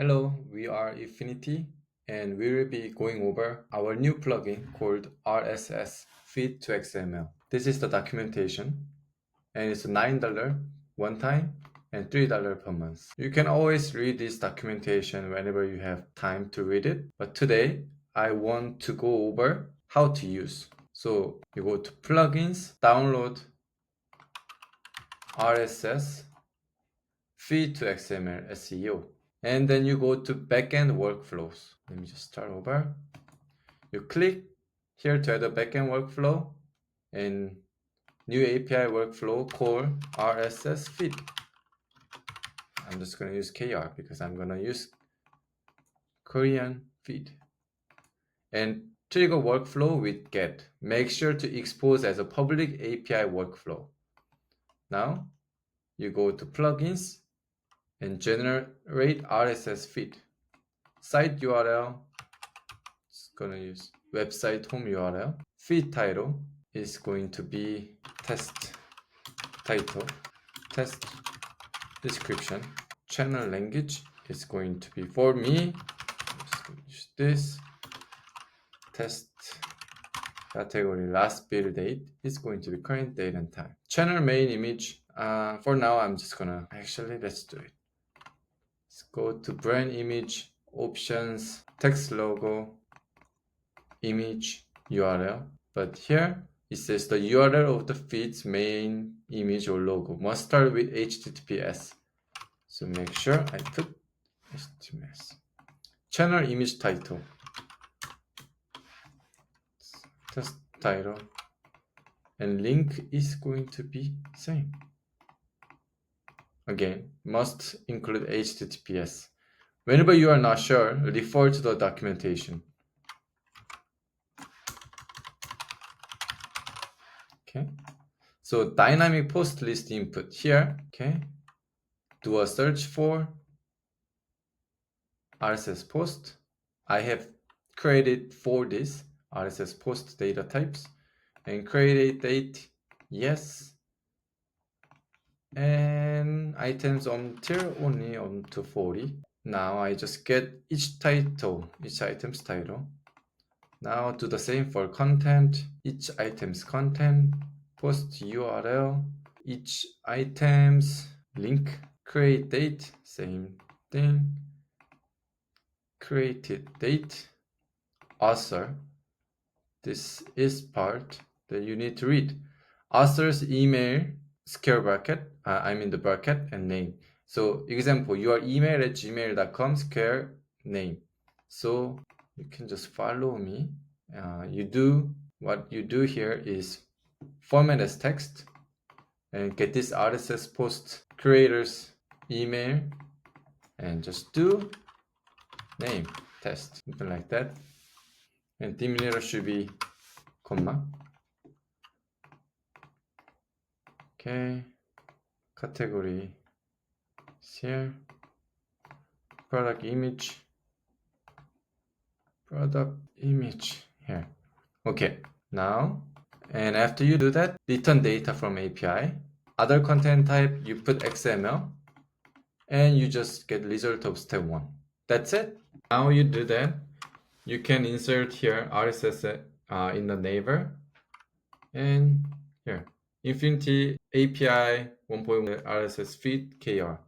Hello, we are IFINITY and we will be going over our new plugin called RSS Feed to XML. This is the documentation and it's $9 one time and $3 per month. You can always read this documentation whenever you have time to read it, but today I want to go over how to use. So you go to plugins, download RSS Feed to XML SEO. And then you go to backend workflows. Let me just start over. You click here to add a backend workflow and new API workflow called RSS feed. I'm just going to use KR because I'm going to use Korean feed. And trigger workflow with get. Make sure to expose as a public API workflow. Now you go to plugins and generate RSS feed. Site URL. It's going to use website home URL. Feed title is going to be test title. Test description. Channel language is going to be for me. I'm just going to use this. Test category last build date is going to be current date and time. Channel main image. For now, I'm just gonna let's do it. Let's go to brand image options, text logo, image URL. But here it says the URL of the feed's main image or logo must start with HTTPS. So make sure I put HTTPS. Channel image title. Test title. And link is going to be same. Again, must include HTTPS. Whenever you are not sure, refer to the documentation. Okay. So dynamic post list input here. Okay. Do a search for RSS post. I have created for this RSS post data types and create date yes, and items until only to 40. Now I just get each item's title. Now do the same for content, each item's content, post URL, each item's link, create date, same thing, created date, author. This is part that you need to read. Author's email, square bracket, the bracket and name. So example, your email at gmail.com square name. So you can just follow me. What you do here is format as text and get this RSS post creator's email and just do name test, something like that. And delimiter should be comma. Okay, category is here. Product image here. Okay, now, and after you do that, return data from API. Other content type, you put XML, and you just get result of step 1. That's it. Now you do that, you can insert here RSS in the neighbor, and here, IFINITY API 1.1 RSS feed KR.